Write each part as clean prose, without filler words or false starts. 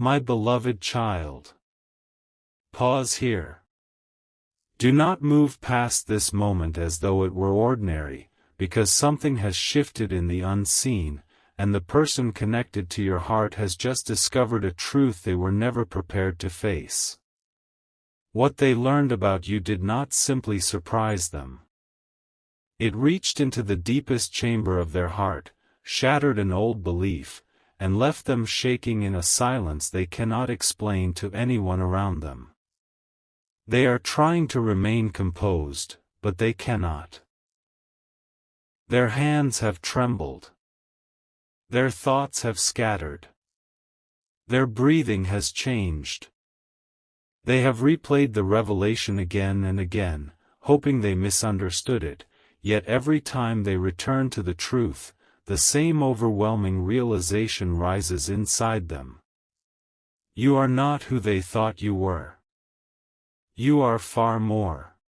My beloved child. Pause here. Do not move past this moment as though it were ordinary, because something has shifted in the unseen, and the person connected to your heart has just discovered a truth they were never prepared to face. What they learned about you did not simply surprise them. It reached into the deepest chamber of their heart, shattered an old belief, and left them shaking in a silence they cannot explain to anyone around them. They are trying to remain composed, but they cannot. Their hands have trembled. Their thoughts have scattered. Their breathing has changed. They have replayed the revelation again and again, hoping they misunderstood it, yet every time they return to the truth, the same overwhelming realization rises inside them. You are not who they thought you were. You are far more.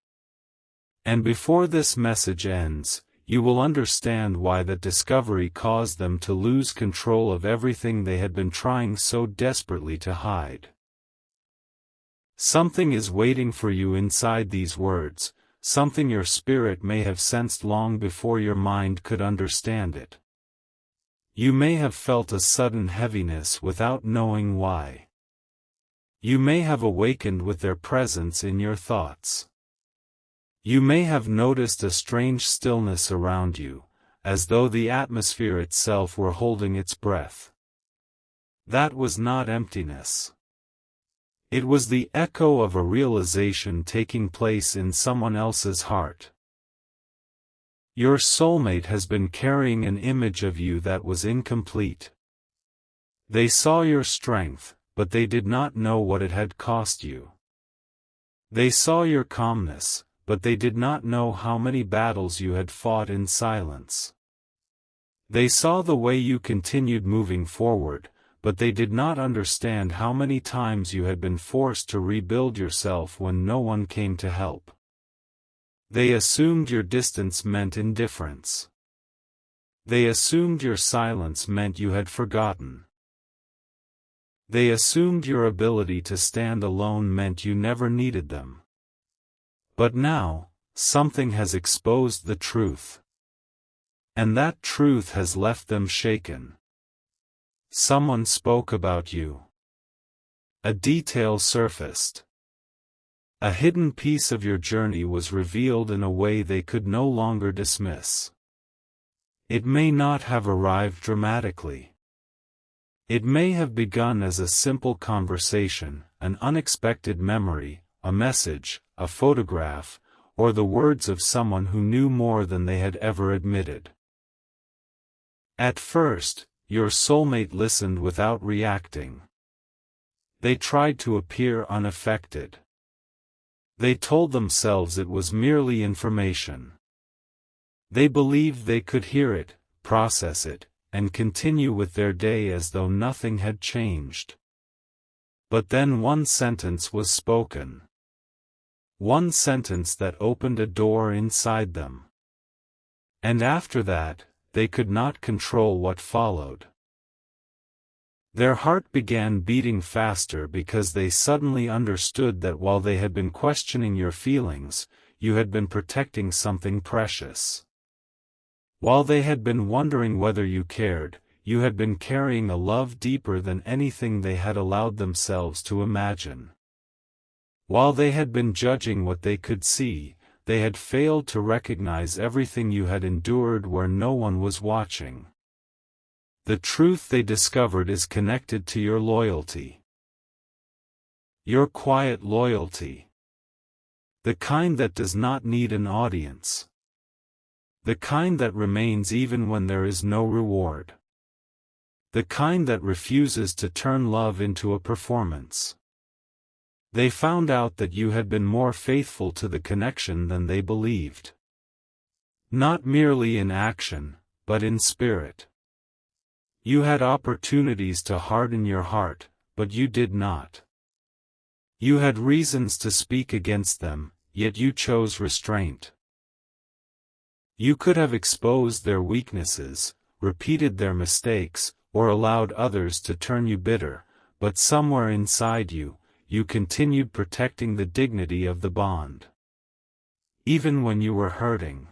And before this message ends, you will understand why that discovery caused them to lose control of everything they had been trying so desperately to hide. Something is waiting for you inside these words, something your spirit may have sensed long before your mind could understand it. You may have felt a sudden heaviness without knowing why. You may have awakened with their presence in your thoughts. You may have noticed a strange stillness around you, as though the atmosphere itself were holding its breath. That was not emptiness. It was the echo of a realization taking place in someone else's heart. Your soulmate has been carrying an image of you that was incomplete. They saw your strength, but they did not know what it had cost you. They saw your calmness, but they did not know how many battles you had fought in silence. They saw the way you continued moving forward, but they did not understand how many times you had been forced to rebuild yourself when no one came to help. They assumed your distance meant indifference. They assumed your silence meant you had forgotten. They assumed your ability to stand alone meant you never needed them. But now, something has exposed the truth. And that truth has left them shaken. Someone spoke about you. A detail surfaced. A hidden piece of your journey was revealed in a way they could no longer dismiss. It may not have arrived dramatically. It may have begun as a simple conversation, an unexpected memory, a message, a photograph, or the words of someone who knew more than they had ever admitted. At first, your soulmate listened without reacting. They tried to appear unaffected. They told themselves it was merely information. They believed they could hear it, process it, and continue with their day as though nothing had changed. But then one sentence was spoken. One sentence that opened a door inside them. And after that, they could not control what followed. Their heart began beating faster because they suddenly understood that while they had been questioning your feelings, you had been protecting something precious. While they had been wondering whether you cared, you had been carrying a love deeper than anything they had allowed themselves to imagine. While they had been judging what they could see, they had failed to recognize everything you had endured where no one was watching. The truth they discovered is connected to your loyalty. Your quiet loyalty. The kind that does not need an audience. The kind that remains even when there is no reward. The kind that refuses to turn love into a performance. They found out that you had been more faithful to the connection than they believed. Not merely in action, but in spirit. You had opportunities to harden your heart, but you did not. You had reasons to speak against them, yet you chose restraint. You could have exposed their weaknesses, repeated their mistakes, or allowed others to turn you bitter, but somewhere inside you, you continued protecting the dignity of the bond. Even when you were hurting.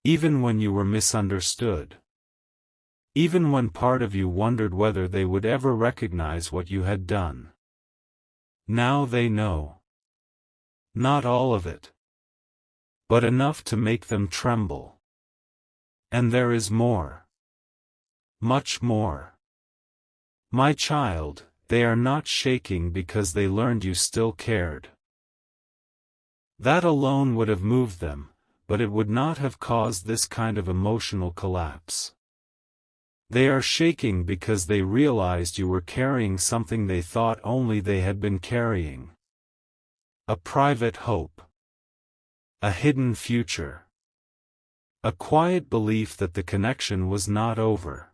Even when you were misunderstood. Even when part of you wondered whether they would ever recognize what you had done. Now they know. Not all of it. But enough to make them tremble. And there is more. Much more. My child, they are not shaking because they learned you still cared. That alone would have moved them, but it would not have caused this kind of emotional collapse. They are shaking because they realized you were carrying something they thought only they had been carrying. A private hope. A hidden future. A quiet belief that the connection was not over.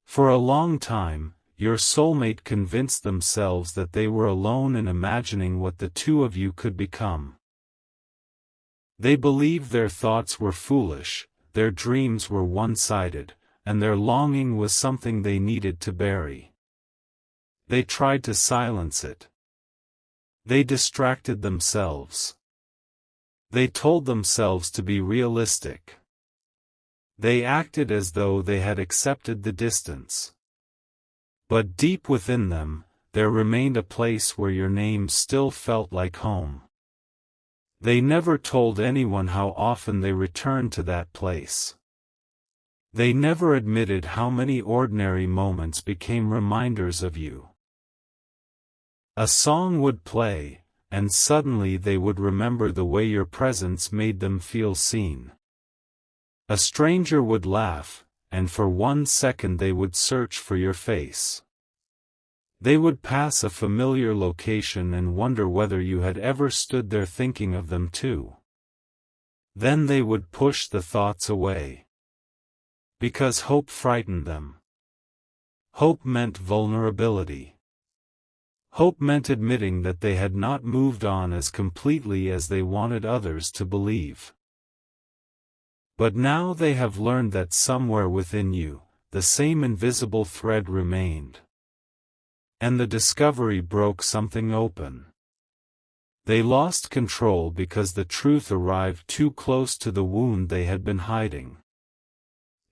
For a long time, your soulmate convinced themselves that they were alone in imagining what the two of you could become. They believed their thoughts were foolish, their dreams were one-sided, and their longing was something they needed to bury. They tried to silence it. They distracted themselves. They told themselves to be realistic. They acted as though they had accepted the distance. But deep within them, there remained a place where your name still felt like home. They never told anyone how often they returned to that place. They never admitted how many ordinary moments became reminders of you. A song would play, and suddenly they would remember the way your presence made them feel seen. A stranger would laugh, and for 1 second they would search for your face. They would pass a familiar location and wonder whether you had ever stood there thinking of them too. Then they would push the thoughts away. Because hope frightened them. Hope meant vulnerability. Hope meant admitting that they had not moved on as completely as they wanted others to believe. But now they have learned that somewhere within you, the same invisible thread remained. And the discovery broke something open. They lost control because the truth arrived too close to the wound they had been hiding.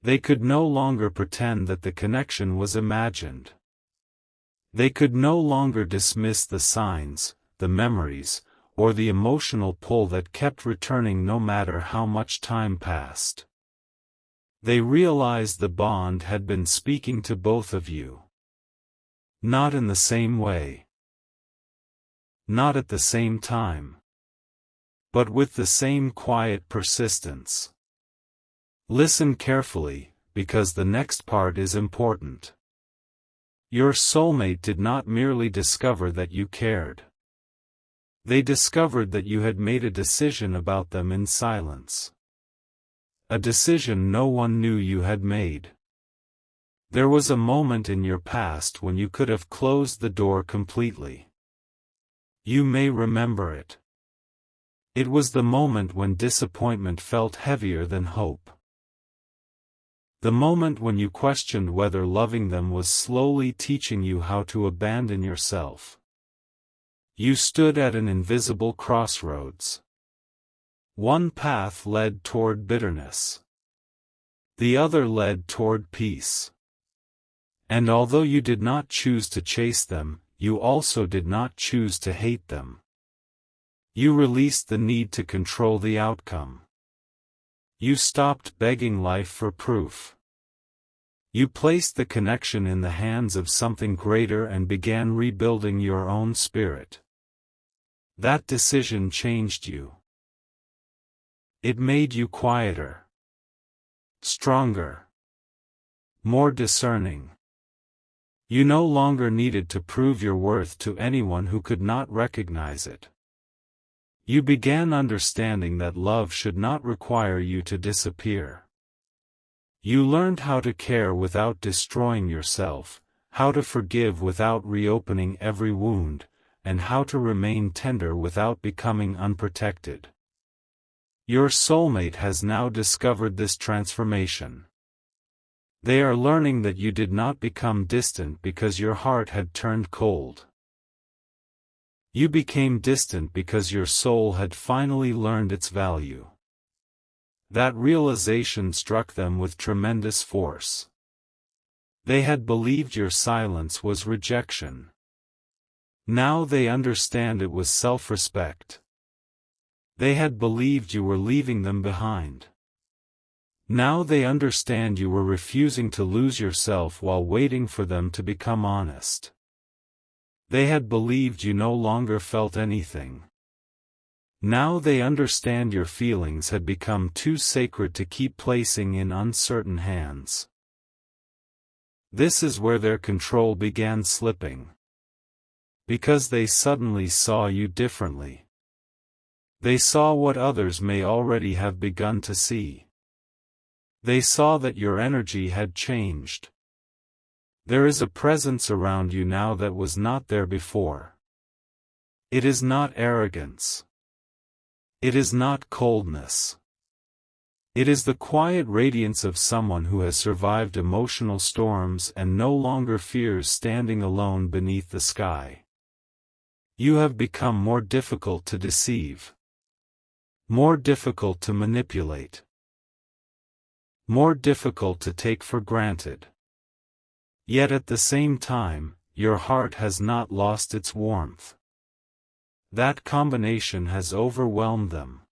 They could no longer pretend that the connection was imagined. They could no longer dismiss the signs, the memories, or the emotional pull that kept returning no matter how much time passed. They realized the bond had been speaking to both of you. Not in the same way. Not at the same time. But with the same quiet persistence. Listen carefully, because the next part is important. Your soulmate did not merely discover that you cared. They discovered that you had made a decision about them in silence. A decision no one knew you had made. There was a moment in your past when you could have closed the door completely. You may remember it. It was the moment when disappointment felt heavier than hope. The moment when you questioned whether loving them was slowly teaching you how to abandon yourself. You stood at an invisible crossroads. One path led toward bitterness. The other led toward peace. And although you did not choose to chase them, you also did not choose to hate them. You released the need to control the outcome. You stopped begging life for proof. You placed the connection in the hands of something greater and began rebuilding your own spirit. That decision changed you. It made you quieter, stronger, more discerning. You no longer needed to prove your worth to anyone who could not recognize it. You began understanding that love should not require you to disappear. You learned how to care without destroying yourself, how to forgive without reopening every wound, and how to remain tender without becoming unprotected. Your soulmate has now discovered this transformation. They are learning that you did not become distant because your heart had turned cold. You became distant because your soul had finally learned its value. That realization struck them with tremendous force. They had believed your silence was rejection. Now they understand it was self-respect. They had believed you were leaving them behind. Now they understand you were refusing to lose yourself while waiting for them to become honest. They had believed you no longer felt anything. Now they understand your feelings had become too sacred to keep placing in uncertain hands. This is where their control began slipping. Because they suddenly saw you differently. They saw what others may already have begun to see. They saw that your energy had changed. There is a presence around you now that was not there before. It is not arrogance. It is not coldness. It is the quiet radiance of someone who has survived emotional storms and no longer fears standing alone beneath the sky. You have become more difficult to deceive. More difficult to manipulate. More difficult to take for granted. Yet at the same time, your heart has not lost its warmth. That combination has overwhelmed them.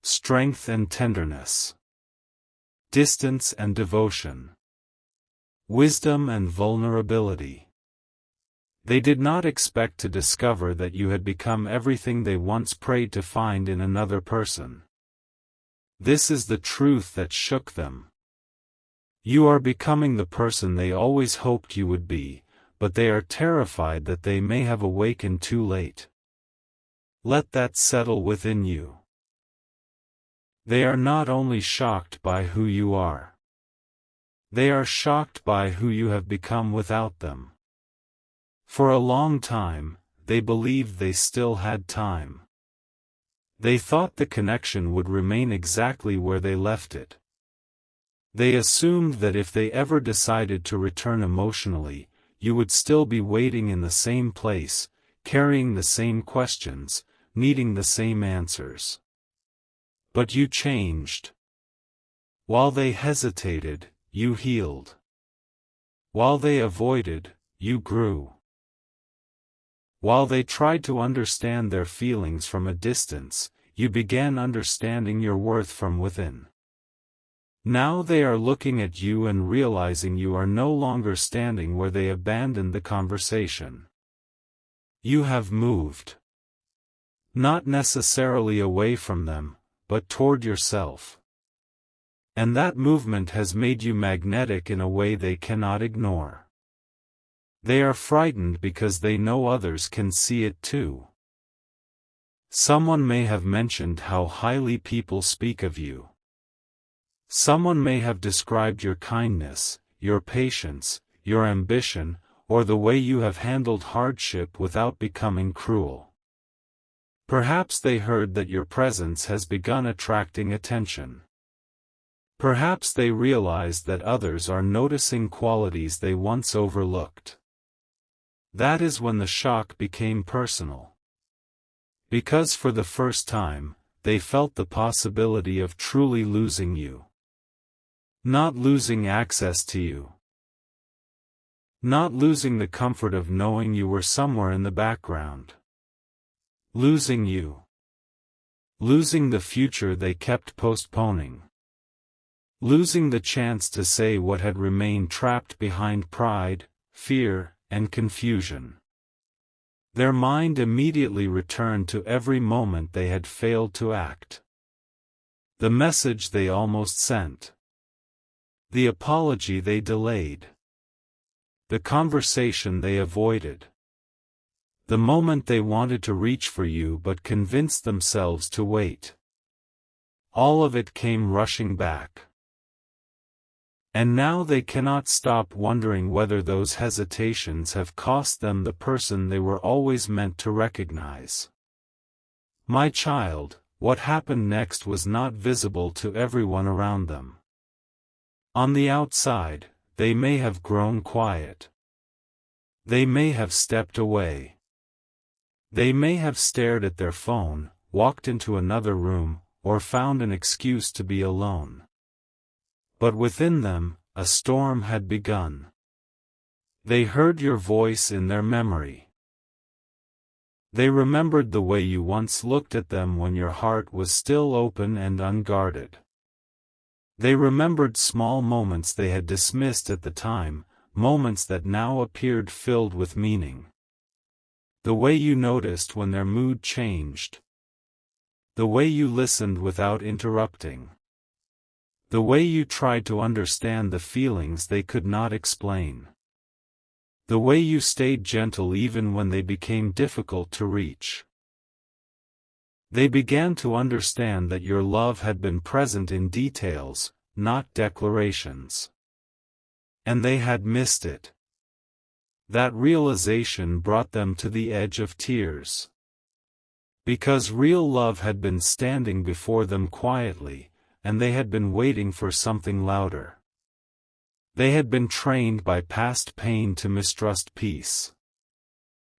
Strength and tenderness. Distance and devotion. Wisdom and vulnerability. They did not expect to discover that you had become everything they once prayed to find in another person. This is the truth that shook them. You are becoming the person they always hoped you would be, but they are terrified that they may have awakened too late. Let that settle within you. They are not only shocked by who you are. They are shocked by who you have become without them. For a long time, they believed they still had time. They thought the connection would remain exactly where they left it. They assumed that if they ever decided to return emotionally, you would still be waiting in the same place, carrying the same questions, needing the same answers. But you changed. While they hesitated, you healed. While they avoided, you grew. While they tried to understand their feelings from a distance, you began understanding your worth from within. Now they are looking at you and realizing you are no longer standing where they abandoned the conversation. You have moved. Not necessarily away from them, but toward yourself. And that movement has made you magnetic in a way they cannot ignore. They are frightened because they know others can see it too. Someone may have mentioned how highly people speak of you. Someone may have described your kindness, your patience, your ambition, or the way you have handled hardship without becoming cruel. Perhaps they heard that your presence has begun attracting attention. Perhaps they realized that others are noticing qualities they once overlooked. That is when the shock became personal. Because for the first time, they felt the possibility of truly losing you. Not losing access to you. Not losing the comfort of knowing you were somewhere in the background. Losing you. Losing the future they kept postponing. Losing the chance to say what had remained trapped behind pride, fear, and confusion. Their mind immediately returned to every moment they had failed to act. The message they almost sent. The apology they delayed. The conversation they avoided. The moment they wanted to reach for you but convinced themselves to wait. All of it came rushing back. And now they cannot stop wondering whether those hesitations have cost them the person they were always meant to recognize. My child, what happened next was not visible to everyone around them. On the outside, they may have grown quiet. They may have stepped away. They may have stared at their phone, walked into another room, or found an excuse to be alone. But within them, a storm had begun. They heard your voice in their memory. They remembered the way you once looked at them when your heart was still open and unguarded. They remembered small moments they had dismissed at the time, moments that now appeared filled with meaning. The way you noticed when their mood changed. The way you listened without interrupting. The way you tried to understand the feelings they could not explain. The way you stayed gentle even when they became difficult to reach. They began to understand that your love had been present in details, not declarations. And they had missed it. That realization brought them to the edge of tears. Because real love had been standing before them quietly, and they had been waiting for something louder. They had been trained by past pain to mistrust peace.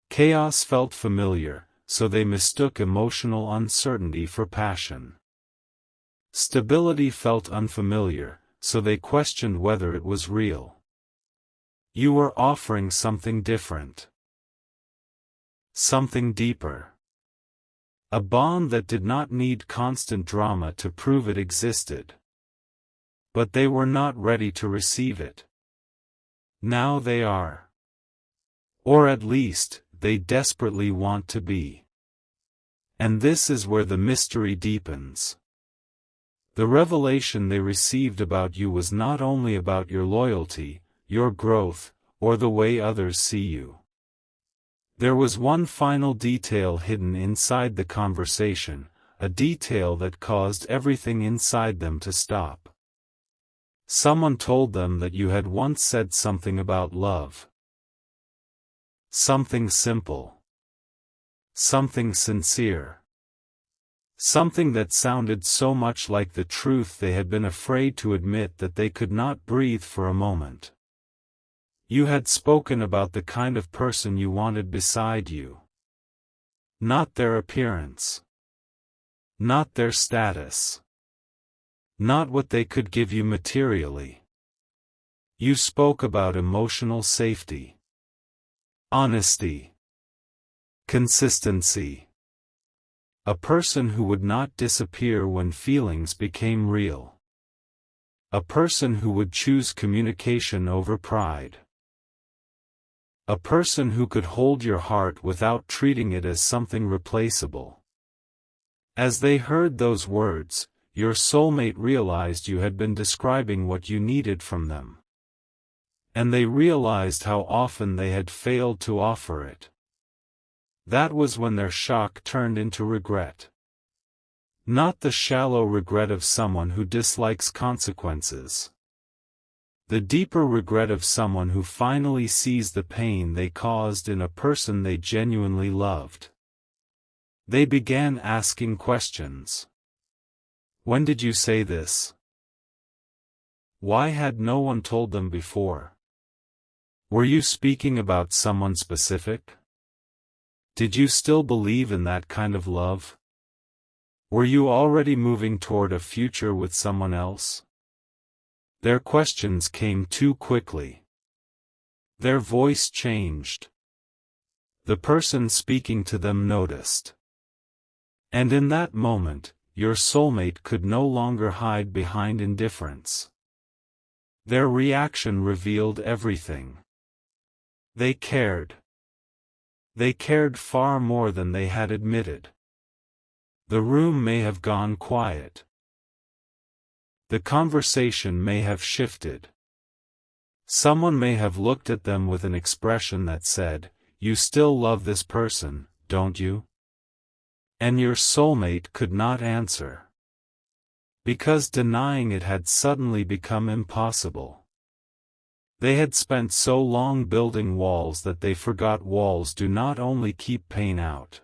Chaos felt familiar, so they mistook emotional uncertainty for passion. Stability felt unfamiliar, so they questioned whether it was real. You were offering something different. Something deeper. A bond that did not need constant drama to prove it existed. But they were not ready to receive it. Now they are. Or at least, they desperately want to be. And this is where the mystery deepens. The revelation they received about you was not only about your loyalty, your growth, or the way others see you. There was one final detail hidden inside the conversation, a detail that caused everything inside them to stop. Someone told them that you had once said something about love. Something simple. Something sincere. Something that sounded so much like the truth they had been afraid to admit that they could not breathe for a moment. You had spoken about the kind of person you wanted beside you. Not their appearance. Not their status. Not what they could give you materially. You spoke about emotional safety. Honesty. Consistency. A person who would not disappear when feelings became real. A person who would choose communication over pride. A person who could hold your heart without treating it as something replaceable. As they heard those words, your soulmate realized you had been describing what you needed from them. And they realized how often they had failed to offer it. That was when their shock turned into regret. Not the shallow regret of someone who dislikes consequences. The deeper regret of someone who finally sees the pain they caused in a person they genuinely loved. They began asking questions. When did you say this? Why had no one told them before? Were you speaking about someone specific? Did you still believe in that kind of love? Were you already moving toward a future with someone else? Their questions came too quickly. Their voice changed. The person speaking to them noticed. And in that moment, your soulmate could no longer hide behind indifference. Their reaction revealed everything. They cared. They cared far more than they had admitted. The room may have gone quiet. The conversation may have shifted. Someone may have looked at them with an expression that said, "You still love this person, don't you?" And your soulmate could not answer. Because denying it had suddenly become impossible. They had spent so long building walls that they forgot walls do not only keep pain out.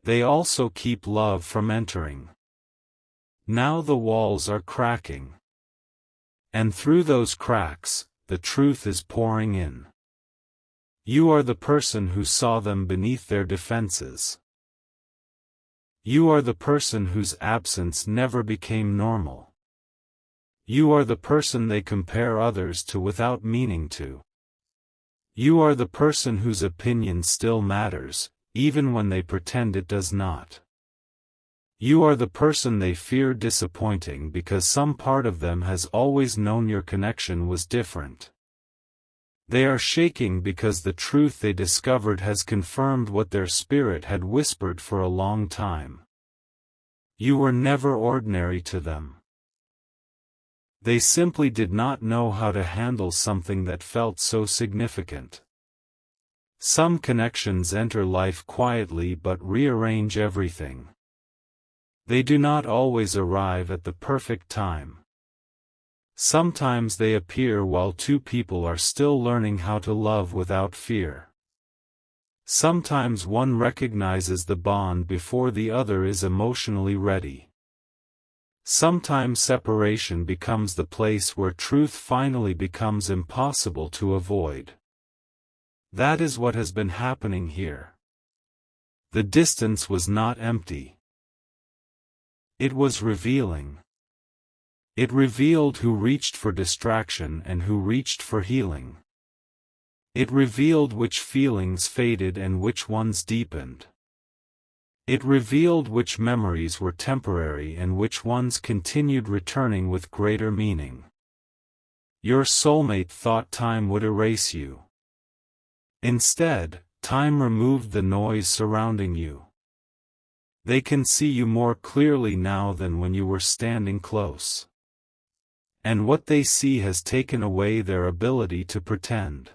They also keep love from entering. Now the walls are cracking. And through those cracks, the truth is pouring in. You are the person who saw them beneath their defenses. You are the person whose absence never became normal. You are the person they compare others to without meaning to. You are the person whose opinion still matters, even when they pretend it does not. You are the person they fear disappointing because some part of them has always known your connection was different. They are shaking because the truth they discovered has confirmed what their spirit had whispered for a long time. You were never ordinary to them. They simply did not know how to handle something that felt so significant. Some connections enter life quietly but rearrange everything. They do not always arrive at the perfect time. Sometimes they appear while two people are still learning how to love without fear. Sometimes one recognizes the bond before the other is emotionally ready. Sometimes separation becomes the place where truth finally becomes impossible to avoid. That is what has been happening here. The distance was not empty. It was revealing. It revealed who reached for distraction and who reached for healing. It revealed which feelings faded and which ones deepened. It revealed which memories were temporary and which ones continued returning with greater meaning. Your soulmate thought time would erase you. Instead, time removed the noise surrounding you. They can see you more clearly now than when you were standing close. And what they see has taken away their ability to pretend.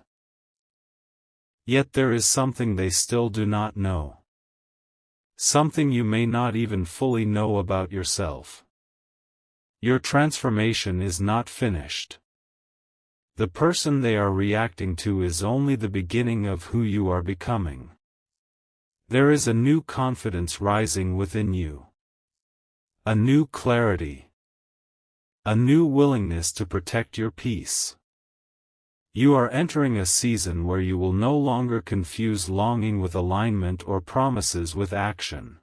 Yet there is something they still do not know. Something you may not even fully know about yourself. Your transformation is not finished. The person they are reacting to is only the beginning of who you are becoming. There is a new confidence rising within you. A new clarity. A new willingness to protect your peace. You are entering a season where you will no longer confuse longing with alignment or promises with action.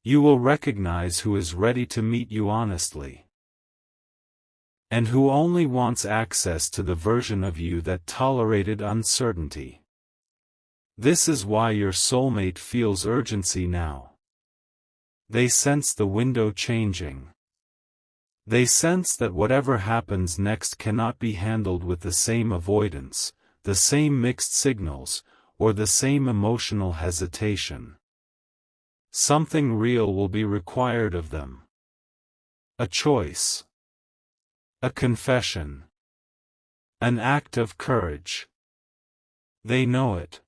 You will recognize who is ready to meet you honestly. And who only wants access to the version of you that tolerated uncertainty. This is why your soulmate feels urgency now. They sense the window changing. They sense that whatever happens next cannot be handled with the same avoidance, the same mixed signals, or the same emotional hesitation. Something real will be required of them. A choice. A confession. An act of courage. They know it.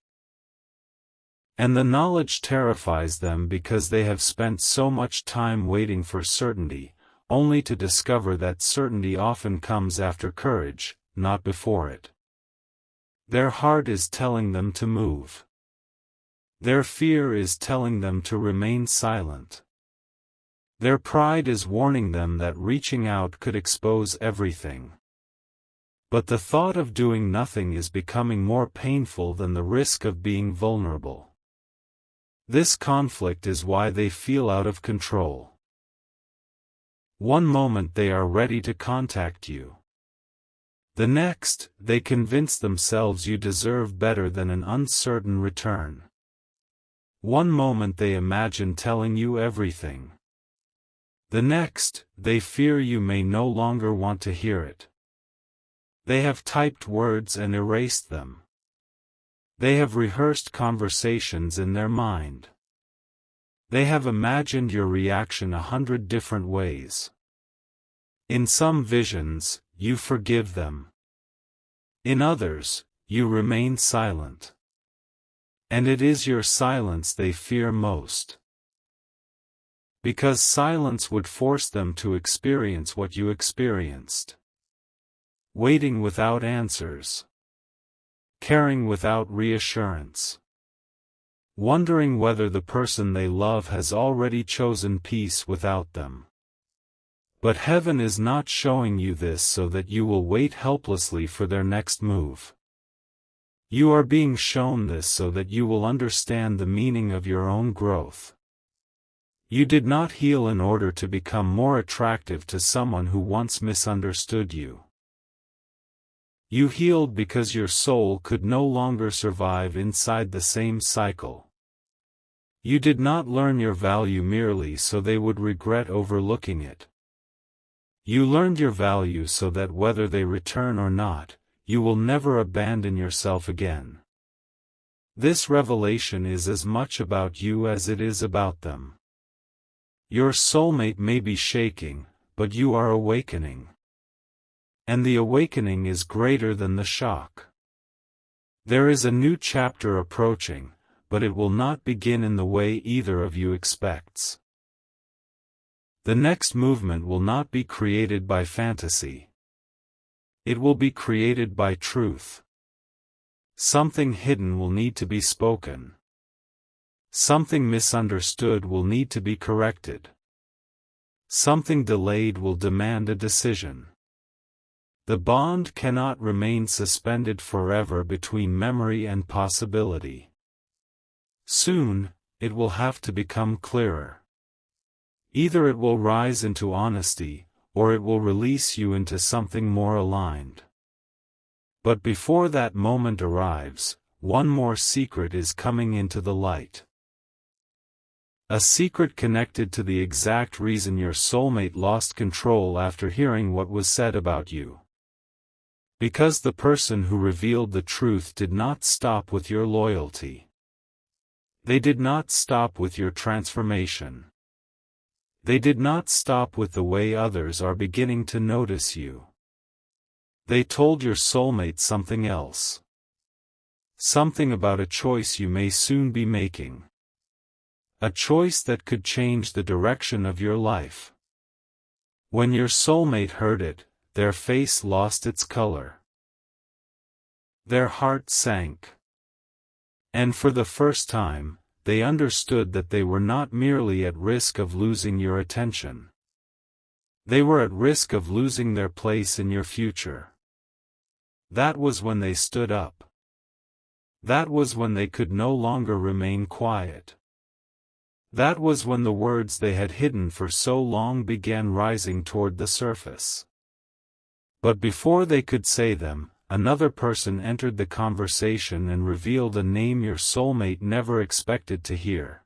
And the knowledge terrifies them because they have spent so much time waiting for certainty, only to discover that certainty often comes after courage, not before it. Their heart is telling them to move. Their fear is telling them to remain silent. Their pride is warning them that reaching out could expose everything. But the thought of doing nothing is becoming more painful than the risk of being vulnerable. This conflict is why they feel out of control. One moment they are ready to contact you. The next, they convince themselves you deserve better than an uncertain return. One moment they imagine telling you everything. The next, they fear you may no longer want to hear it. They have typed words and erased them. They have rehearsed conversations in their mind. They have imagined your reaction 100 different ways. In some visions, you forgive them. In others, you remain silent. And it is your silence they fear most. Because silence would force them to experience what you experienced. Waiting without answers. Caring without reassurance. Wondering whether the person they love has already chosen peace without them. But heaven is not showing you this so that you will wait helplessly for their next move. You are being shown this so that you will understand the meaning of your own growth. You did not heal in order to become more attractive to someone who once misunderstood you. You healed because your soul could no longer survive inside the same cycle. You did not learn your value merely so they would regret overlooking it. You learned your value so that whether they return or not, you will never abandon yourself again. This revelation is as much about you as it is about them. Your soulmate may be shaking, but you are awakening. And the awakening is greater than the shock. There is a new chapter approaching, but it will not begin in the way either of you expects. The next movement will not be created by fantasy. It will be created by truth. Something hidden will need to be spoken. Something misunderstood will need to be corrected. Something delayed will demand a decision. The bond cannot remain suspended forever between memory and possibility. Soon, it will have to become clearer. Either it will rise into honesty, or it will release you into something more aligned. But before that moment arrives, one more secret is coming into the light. A secret connected to the exact reason your soulmate lost control after hearing what was said about you. Because the person who revealed the truth did not stop with your loyalty. They did not stop with your transformation. They did not stop with the way others are beginning to notice you. They told your soulmate something else. Something about a choice you may soon be making. A choice that could change the direction of your life. When your soulmate heard it, their face lost its color. Their heart sank. And for the first time, they understood that they were not merely at risk of losing your attention. They were at risk of losing their place in your future. That was when they stood up. That was when they could no longer remain quiet. That was when the words they had hidden for so long began rising toward the surface. But before they could say them, another person entered the conversation and revealed a name your soulmate never expected to hear.